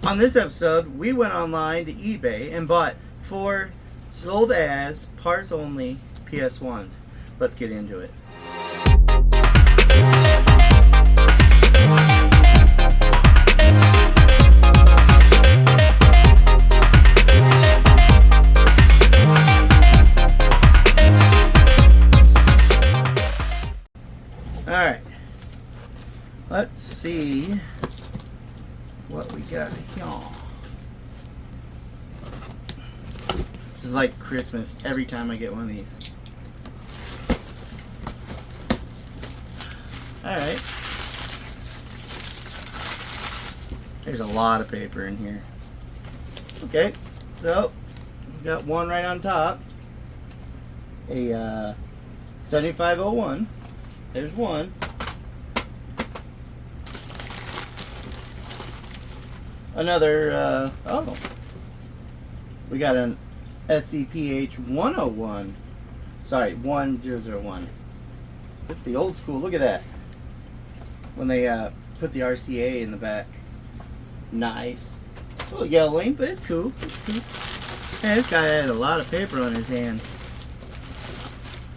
On this episode, we went online to eBay and bought 4 sold as parts only PS1s. Let's get into it. Alright, let's see what we got here. This is like Christmas every time I get one of these. Alright. There's a lot of paper in here. Okay, so we got one right on top. A 7501. There's one. Another, oh. We got an SCPH 101. Sorry, 1001. This is the old school. Look at that. When they put the RCA in the back. Nice. A little yellowing, but it's cool. It's cool. Hey, this guy had a lot of paper on his hand.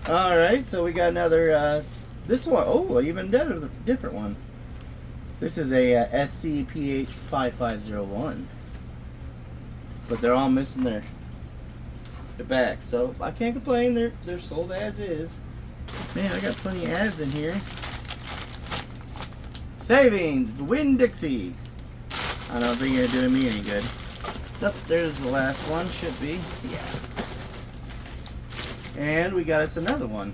Alright, so we got another, this one, oh, even different one. This is a SCPH 5501. But they're all missing their back, so I can't complain. They're sold as is. Man, I got plenty of ads in here. Savings, Winn-Dixie. I don't think you're doing me any good. Nope, there's the last one. Should be, yeah. And we got us another one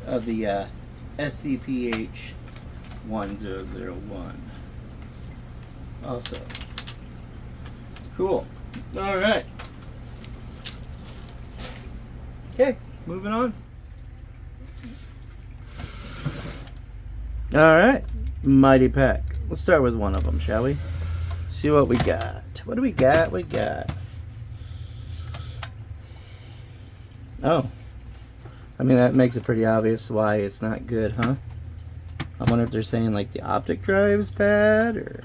of the SCPH 1001. Also, cool. All right. Okay, moving on. All right, Mighty Pack. Let's start with one of them, shall we? See what we got. What do we got? We got. Oh, I mean, that makes it pretty obvious why it's not good, huh? I wonder if they're saying like the optic drive's bad, or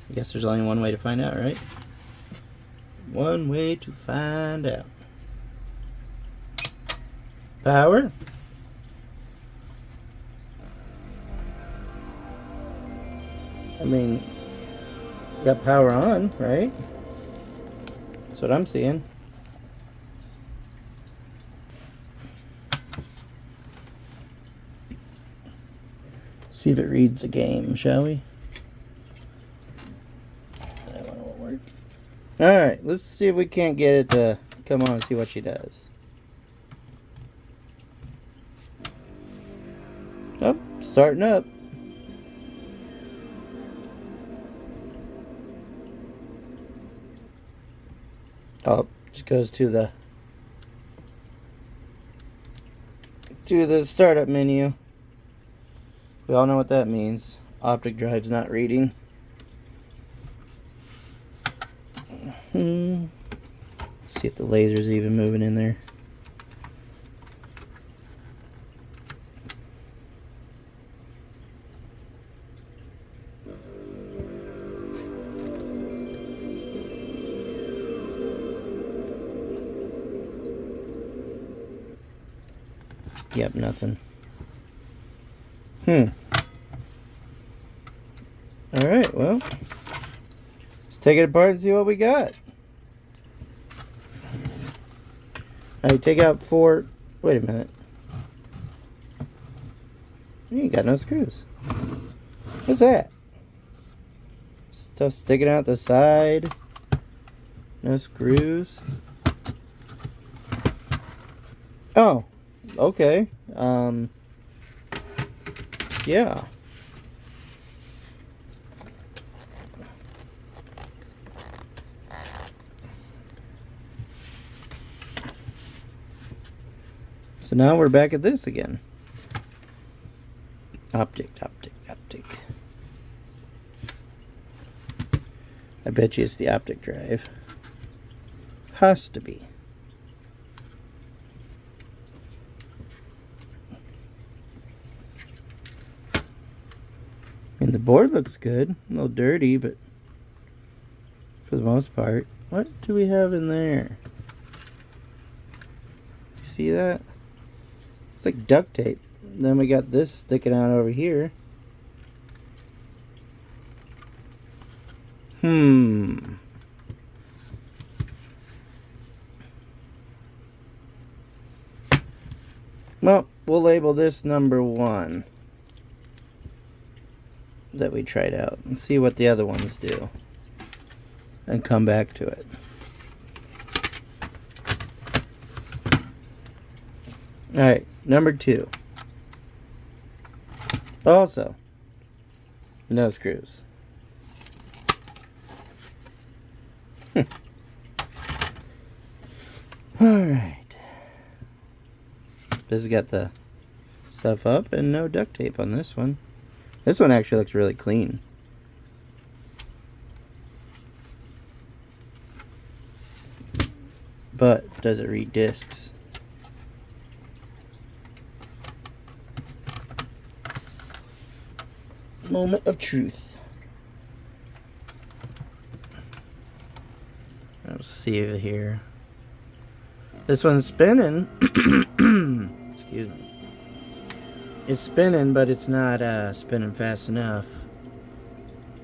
I guess there's only one way to find out, right? One way to find out. Power. I mean, got power on, right? That's what I'm seeing. See if it reads the game, shall we? That one won't work. Alright, let's see if we can't get it to come on and see what she does. Oh, starting up. Oh, just goes to the startup menu. We all know what that means. Optic drive's not reading. See if the laser's even moving in there. Yep, nothing. Alright, well, let's take it apart and see what we got. Alright, take out 4. Wait a minute. You ain't got no screws. What's that? Stuff sticking out the side. No screws. Oh, okay. Yeah. So now we're back at this again. Optic. I bet you it's the optic drive. Has to be. And the board looks good. A little dirty, but for the most part. What do we have in there? You see that? It's like duct tape. Then we got this sticking out over here. Well, we'll label this number 1 that we tried out and see what the other ones do and come back to it. Alright, number 2. Also, no screws. Alright. This has got the stuff up and no duct tape on this one. This one actually looks really clean. But does it read discs? Moment of truth. Let's see over here. This one's spinning. Excuse me. It's spinning, but it's not spinning fast enough.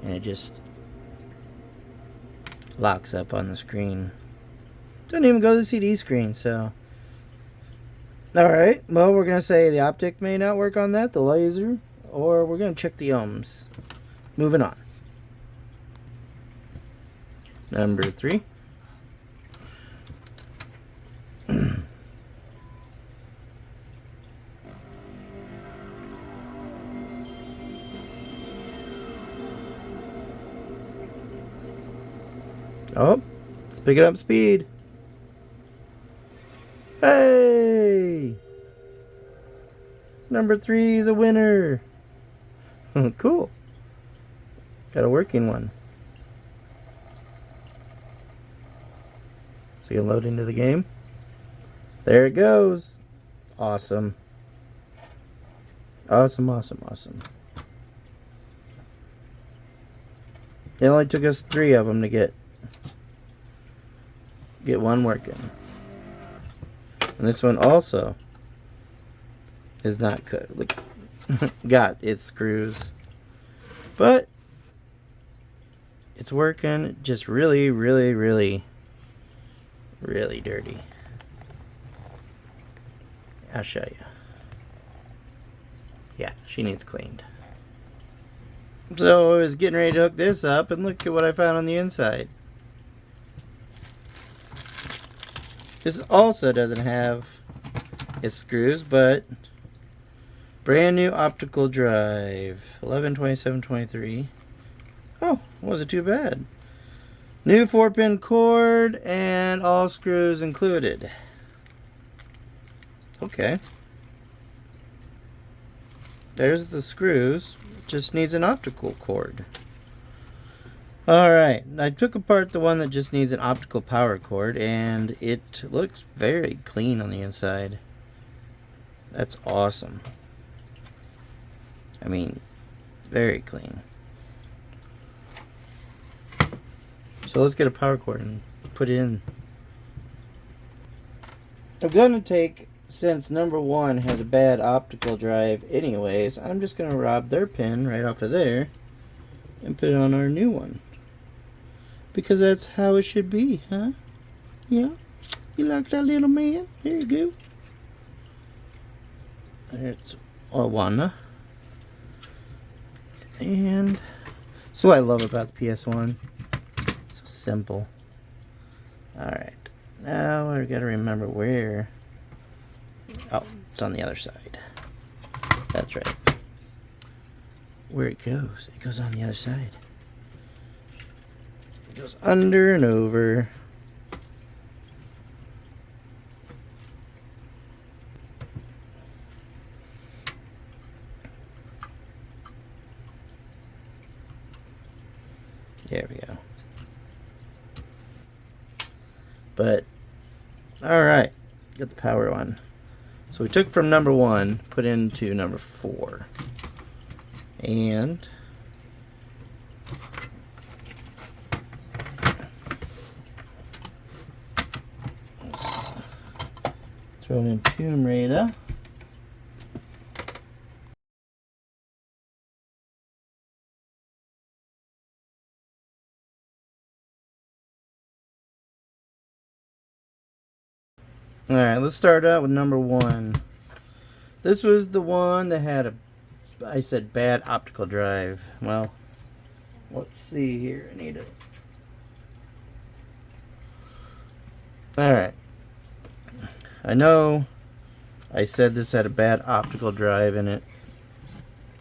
And it just locks up on the screen. Doesn't even go to the CD screen, so. Alright, well, we're going to say the optic may not work on that, the laser, or we're going to check the ohms. Moving on. Number 3. Oh, it's picking up speed. Hey! Number 3 is a winner. Cool. Got a working one. So you load into the game. There it goes. Awesome. Awesome, awesome, awesome. It only took us 3 of them to get one working. And this one also is not got its screws, but it's working. Just really, really, really, really dirty. I'll show you. Yeah, she needs cleaned. So I was getting ready to hook this up, and look at what I found on the inside. This also doesn't have its screws, but brand new optical drive, 112723. Oh, wasn't too bad. New 4-pin cord and all screws included. Okay. There's the screws. Just needs an optical cord. Alright, I took apart the one that just needs an optical power cord, and it looks very clean on the inside. That's awesome. I mean, very clean. So let's get a power cord and put it in. I'm going to take, since number 1 has a bad optical drive anyways, I'm just going to rob their pin right off of there and put it on our new one. Because that's how it should be, huh? Yeah? You like that, little man? There you go. There's one. And so what I love about the PS1. So simple. Alright. Now I gotta remember where. Oh, it's on the other side. That's right. Where it goes. It goes on the other side. It goes under and over. There we go. But, alright. Get the power on. So we took from number 1, put into number 4. And Throw it in Tomb Raider. Alright, let's start out with number 1. This was the one that had I said bad optical drive. Well, let's see here. I need it. Alright. I know I said this had a bad optical drive in it.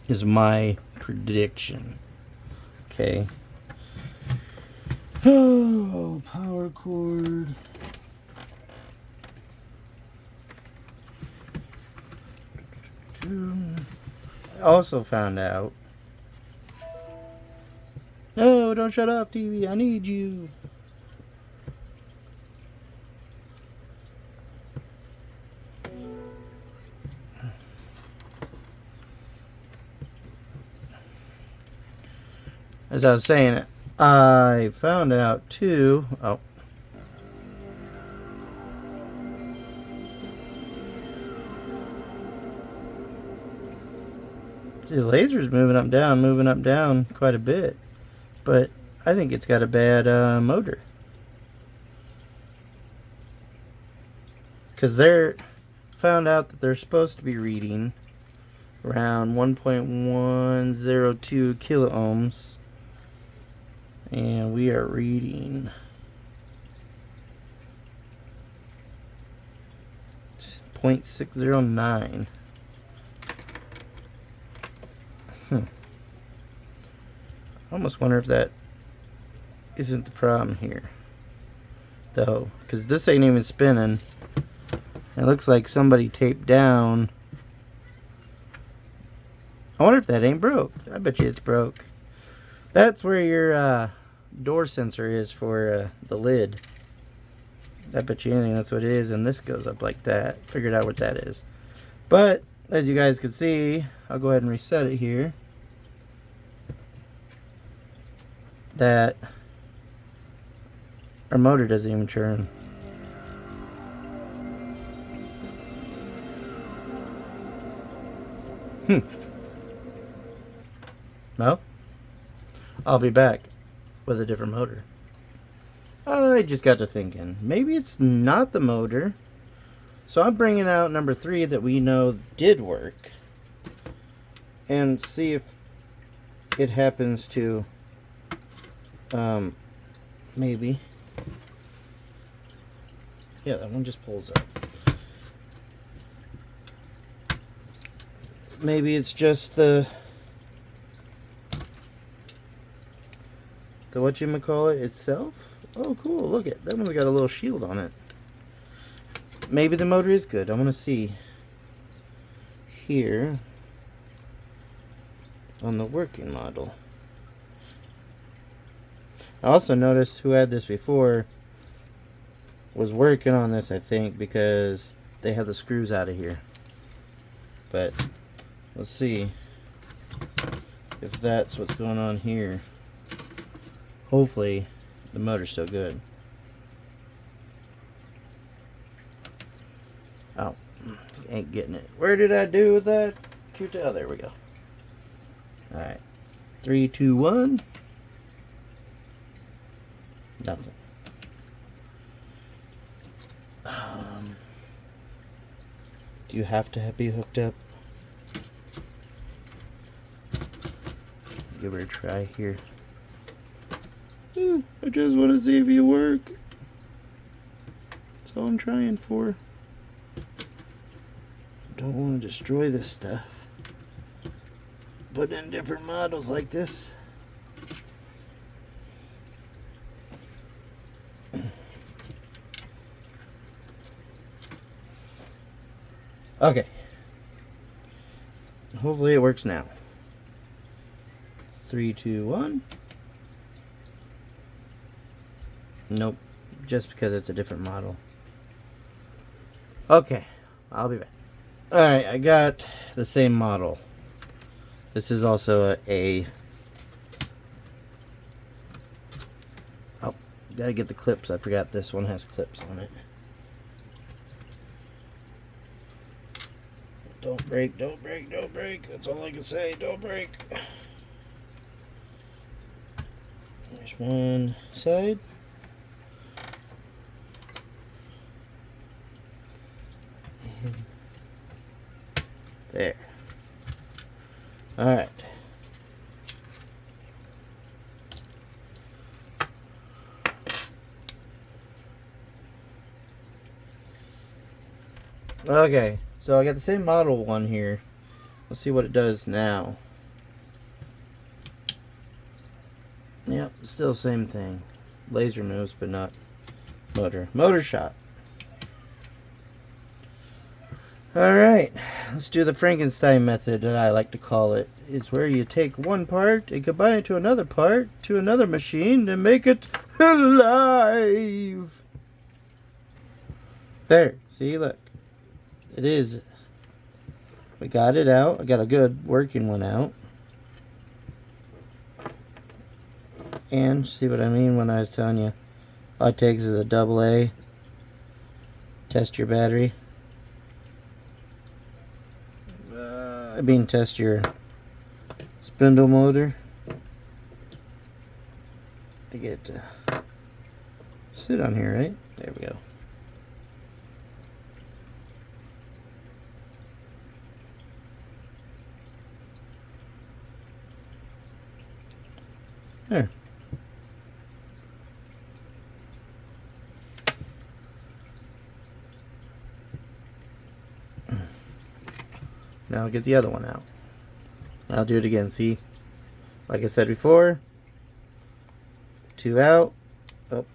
Is my prediction. Okay. Oh, power cord. I also found out. No, don't shut off, TV. I need you. As I was saying, I found out too. Oh. See, the laser's moving up down quite a bit. But I think it's got a bad motor. Because they're found out that they're supposed to be reading around 1.102 kilo ohms. And we are reading 0.609. I almost wonder if that isn't the problem here, though, because this ain't even spinning. It looks like somebody taped down. I wonder if that ain't broke. I bet you it's broke. That's where your door sensor is for the lid. I bet you anything that's what it is, and this goes up like that. Figured out what that is. But as you guys can see, I'll go ahead and reset it here. That our motor doesn't even turn. No? I'll be back with a different motor. I just got to thinking, maybe it's not the motor. So I'm bringing out number 3 that we know did work. And see if it happens to maybe. Yeah, that one just pulls up. Maybe it's just the whatchamacallit itself. Oh, cool. Look at that one's got a little shield on it. Maybe the motor is good. I want to see here on the working model. I also noticed who had this before was working on this, I think, because they have the screws out of here. But let's see if that's what's going on here. Hopefully the motor's still good. Oh, ain't getting it. Where did I do with that? Oh, there we go. Alright. 3, 2, 1. Nothing. Do you have to be hooked up? Give it a try here. I just want to see if you work. That's all I'm trying for. Don't want to destroy this stuff. Put in different models like this. Okay. Hopefully it works now. 3, 2, 1. Nope. Just because it's a different model. Okay. I'll be back. Alright, I got the same model. This is also a oh, gotta get the clips. I forgot this one has clips on it. Don't break, don't break, don't break. That's all I can say. Don't break. There's one side. And there. Alright. Okay, so I got the same model one here. Let's see what it does now. Yep, still same thing. Laser moves, but not motor. Motor shot. Alright, let's do the Frankenstein method that I like to call it. It's where you take one part and combine it to another part, to another machine, to make it alive. There, see, look. It is. We got it out. I got a good working one out. And see what I mean when I was telling you all it takes is a AA. Test your battery. Test your spindle motor. To get to sit on here, right? There we go. There. Now I'll get the other one out. I'll do it again. See? Like I said before. 2 out. Oh.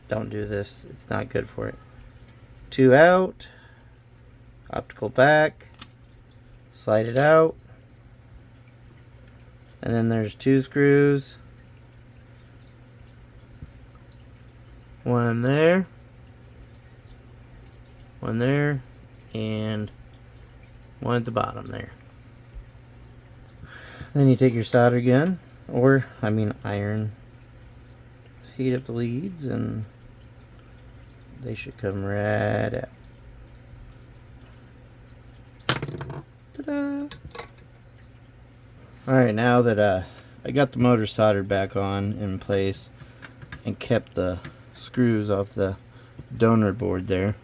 Don't do this. It's not good for it. 2 out. Optical back. Slide it out. And then there's 2 screws. One there. One there. And one at the bottom there. Then you take your solder gun, or iron, heat up the leads, and they should come right out. Ta-da! Alright, now that I got the motor soldered back on in place and kept the screws off the donor board there,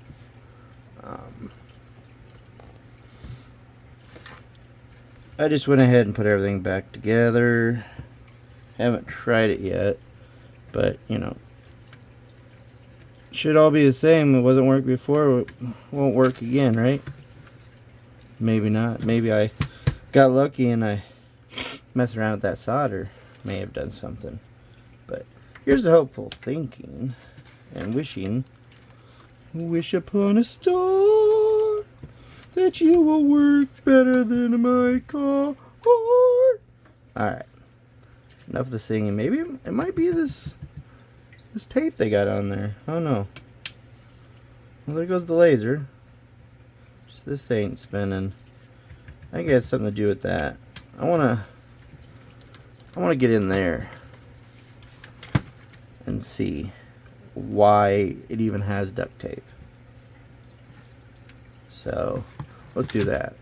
I just went ahead and put everything back together. Haven't tried it yet, but should all be the same. It wasn't work before, it won't work again, right? Maybe not. Maybe I got lucky and I messed around with that solder. May have done something. But here's the hopeful thinking and wishing. Wish upon a star that you will work better than my car. Alright. Enough of the singing. Maybe it might be this tape they got on there. I don't know. Well, there goes the laser. Just this ain't spinning. I think it has something to do with that. I wanna get in there and see why it even has duct tape. So let's do that.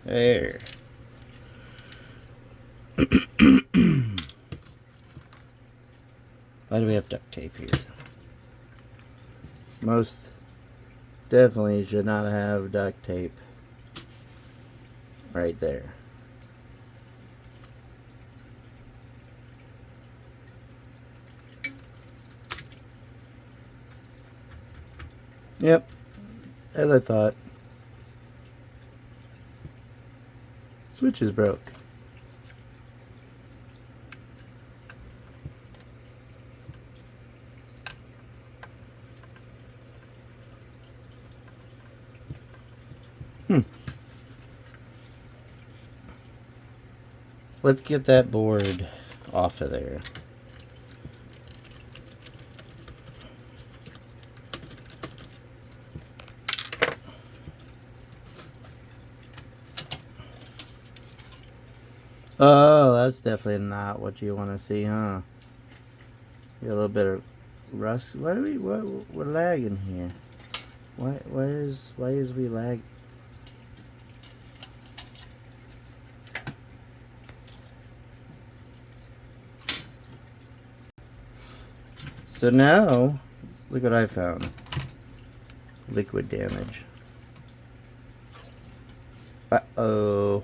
There. Why do we have duct tape here? Most definitely should not have duct tape right there. Yep, as I thought. Switch is broke. Let's get that board off of there. Oh, that's definitely not what you want to see, huh? Get a little bit of rust. Why are we're lagging here? Why is we lag? So now, look what I found. Liquid damage. Uh-oh.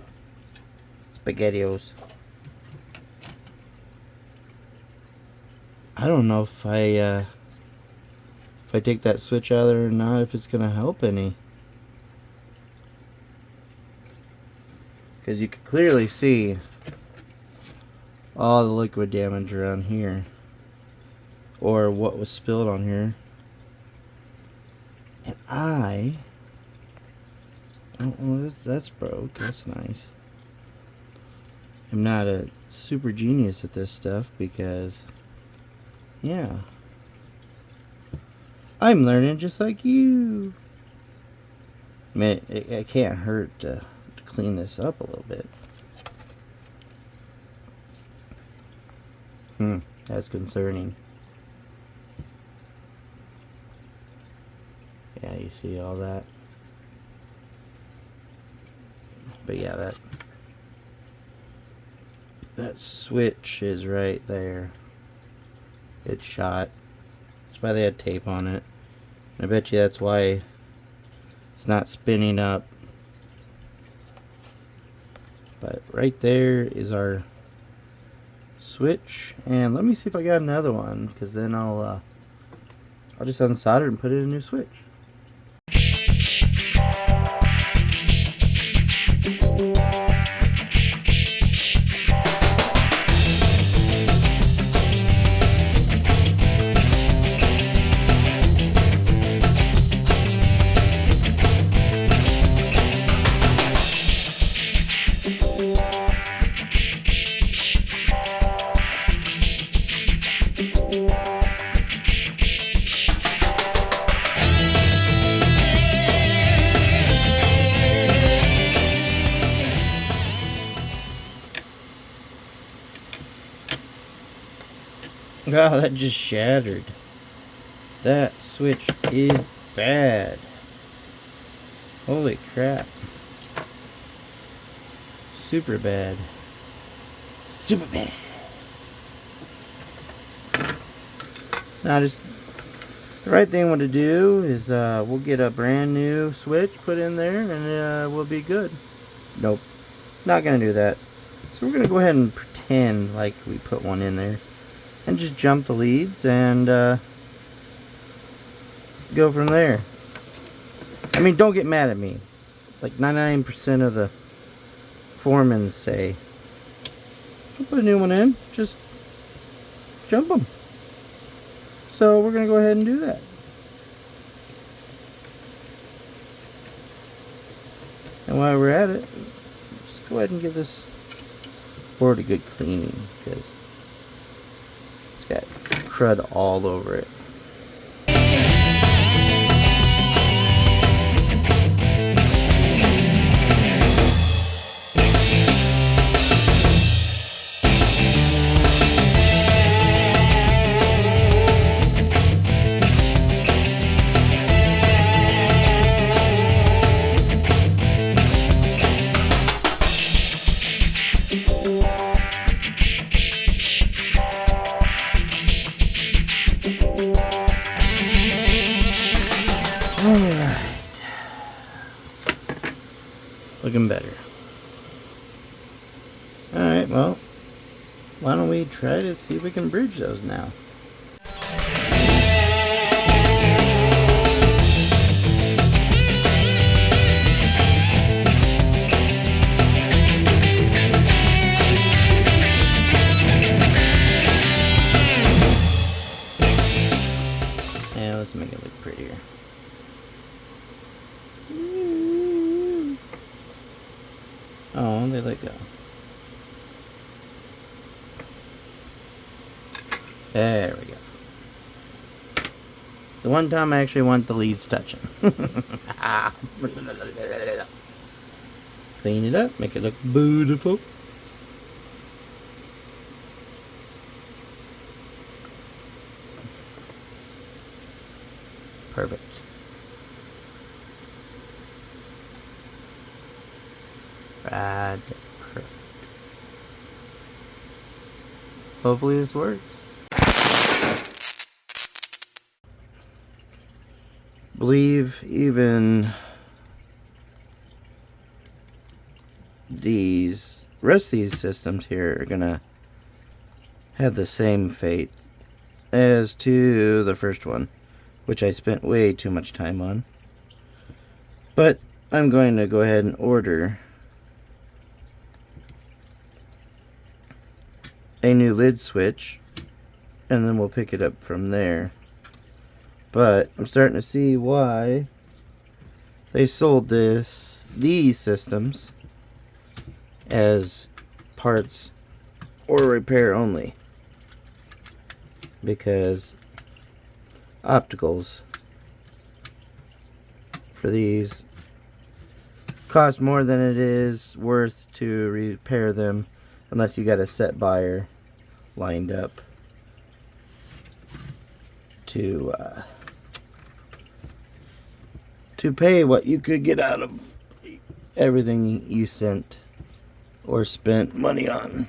SpaghettiOs. I don't know if I take that switch out of there or not, if it's gonna help any. Because you can clearly see all the liquid damage around here. Or what was spilled on here. And oh, that's broke. That's nice. I'm not a super genius at this stuff because, yeah, I'm learning just like you. I mean, it can't hurt to clean this up a little bit. That's concerning. Yeah, you see all that. But yeah, that switch is right there. It's shot. That's why they had tape on it. I bet you that's why it's not spinning up. But right there is our switch. And let me see if I got another one, because then I'll just unsolder it and put in a new switch. Wow, that just shattered. That switch is bad. Holy crap. Super bad. Super bad. Now just the right thing to do is we'll get a brand new switch put in there and we'll be good. Nope. Not gonna do that. So we're gonna go ahead and pretend like we put one in there. And just jump the leads and go from there. I mean, don't get mad at me. Like 99% of the foremen say, don't put a new one in, just jump them. So we're going to go ahead and do that. And while we're at it, just go ahead and give this board a good cleaning, because it's got crud all over it. Looking better. Alright, well, why don't we try to see if we can bridge those now. And let's make it look prettier. Oh, they let go. There we go. The one time I actually want the leads touching. Clean it up, make it look beautiful. Perfect. Right there. Perfect. Hopefully this works. Believe even these rest of these systems here are gonna have the same fate as to the first one, which I spent way too much time on. But I'm going to go ahead and order a new lid switch, and then we'll pick it up from there. But I'm starting to see why they sold these systems as parts or repair only, because opticals for these cost more than it is worth to repair them, unless you got a set buyer lined up to pay what you could get out of everything you sent or spent money on.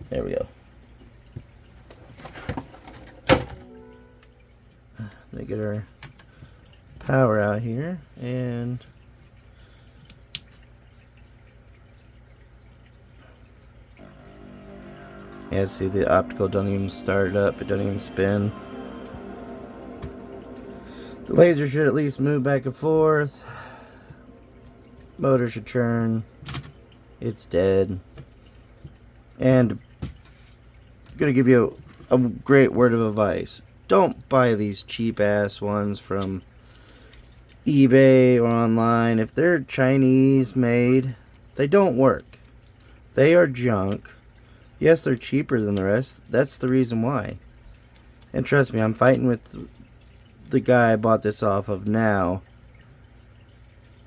There we go. Let me get our power out here, and yeah, see, the optical don't even start up, it doesn't even spin. The laser should at least move back and forth. Motor should turn. It's dead. And I'm gonna give you a great word of advice. Don't buy these cheap ass ones from eBay or online. If they're Chinese made, they don't work. They are junk. Yes, they're cheaper than the rest. That's the reason why. And trust me, I'm fighting with the guy I bought this off of now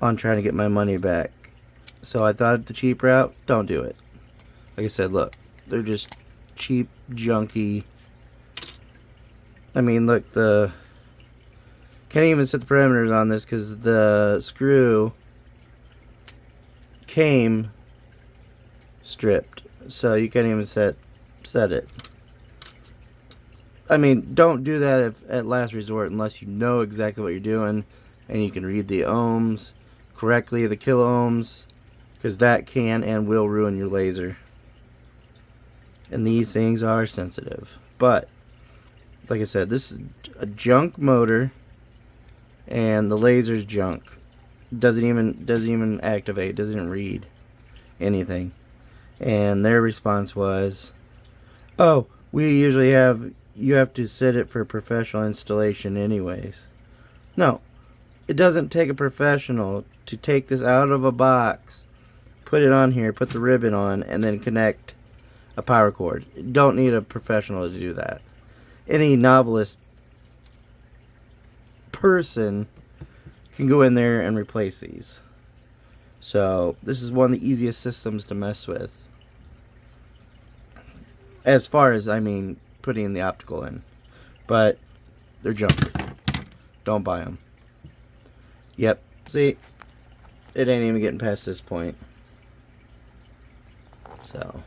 on trying to get my money back. So I thought the cheap route, don't do it. Like I said, look, they're just cheap, junky. I mean, look, can't even set the parameters on this because the screw came stripped, so you can't even set it. I mean, don't do that at last resort unless you know exactly what you're doing and you can read the ohms correctly, the kilo ohms, because that can and will ruin your laser. And these things are sensitive. But like I said, this is a junk motor, and the laser's junk. Doesn't even activate, doesn't even read anything. And their response was, "Oh, you have to set it for professional installation anyways." No, it doesn't take a professional to take this out of a box, put it on here, put the ribbon on, and then connect a power cord. You don't need a professional to do that. Any novelist person can go in there and replace these. So this is one of the easiest systems to mess with, as far as, I mean, putting the optical in. But they're junk. Don't buy them. Yep, see, it ain't even getting past this point. So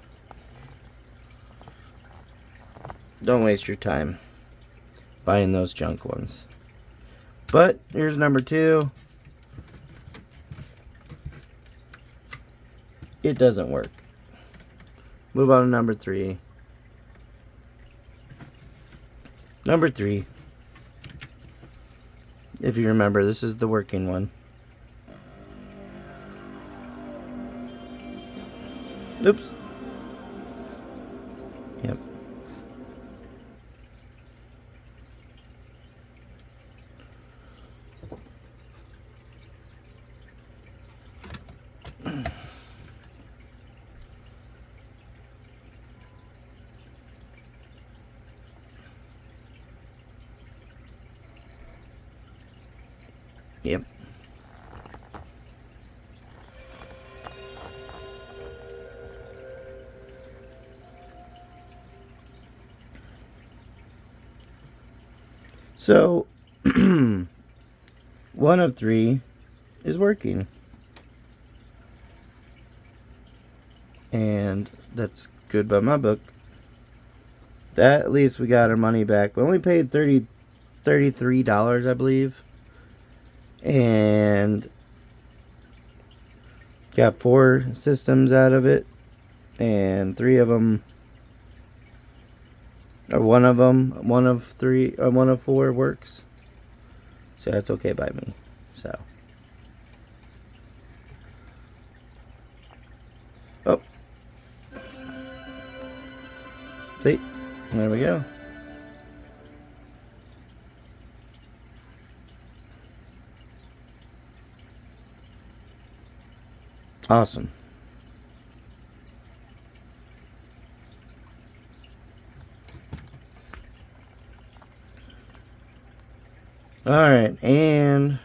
don't waste your time buying those junk ones. But here's number 2. It doesn't work. Move on to number 3. Number 3. If you remember, this is the working one. Oops. Yep. Yep. So, one of three is working. And that's good by my book. That, at least we got our money back. We only paid $33, I believe. And got 4 systems out of it. And 3 of them, or one of 3, or one of 4 works. So that's okay by me. So. Oh. See? There we go. Awesome. Alright, and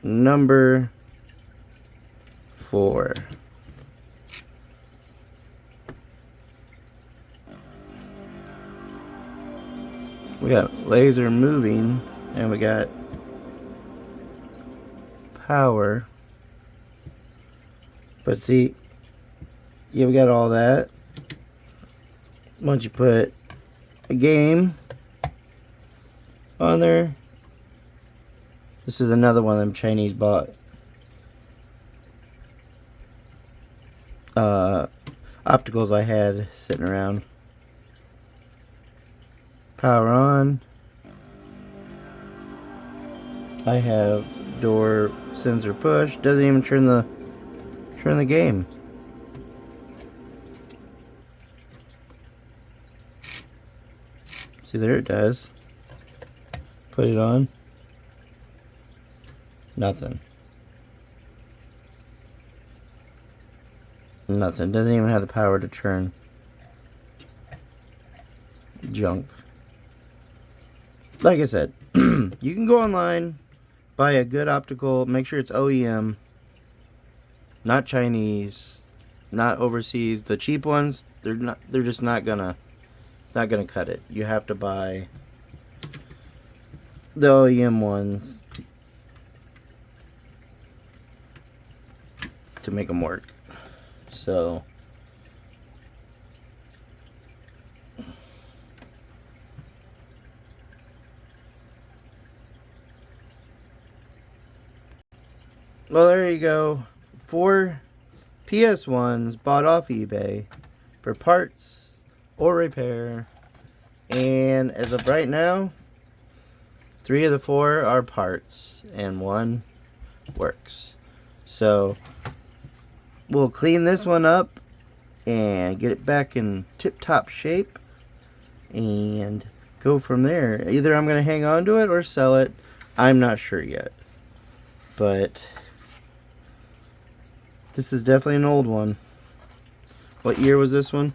number 4. We got laser moving, and we got power. But see, yeah, we got all that. Once you put a game on there, this is another one of them Chinese bought opticals I had sitting around. Power on. I have door sensor push. Doesn't even turn the game. See, there it does. Put it on. Nothing. Nothing. Doesn't even have the power to turn. Junk. Like I said, you can go online, buy a good optical, make sure it's OEM, not Chinese, not overseas. The cheap ones, they're just not gonna cut it. You have to buy the OEM ones to make them work. So well, there you go. 4 PS1s bought off eBay for parts or repair. And as of right now, 3 of the 4 are parts and 1 works. So we'll clean this one up and get it back in tip-top shape and go from there. Either I'm going to hang on to it or sell it. I'm not sure yet. But this is definitely an old one. What year was this one?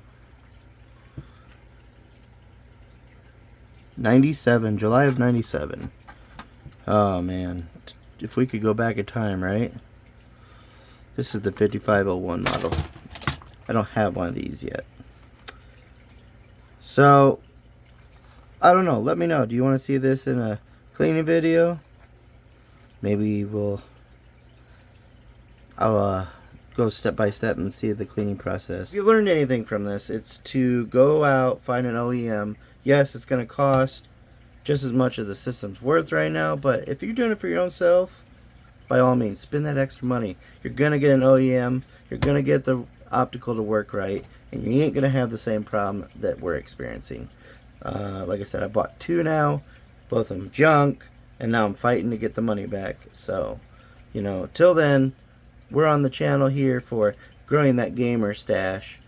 97, July of 97. Oh man, if we could go back in time, right? This is the 5501 model. I don't have one of these yet. So, I don't know. Let me know. Do you want to see this in a cleaning video? Maybe I'll go step by step and see the cleaning process. If you learned anything from this, it's to go out, find an OEM. Yes, it's going to cost just as much as the system's worth right now, but if you're doing it for your own self, by all means, spend that extra money. You're going to get an OEM, you're going to get the optical to work right, and you ain't going to have the same problem that we're experiencing. Like I said, I bought 2 now, both of them junk, and now I'm fighting to get the money back. So, you know, till then, we're on the channel here for growing that gamer stash.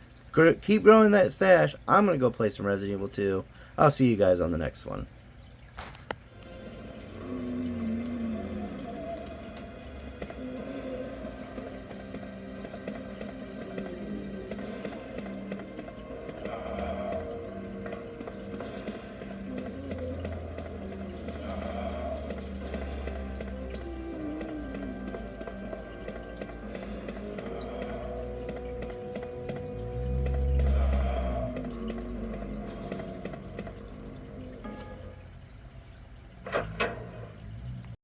Keep growing that stash. I'm going to go play some Resident Evil 2. I'll see you guys on the next one.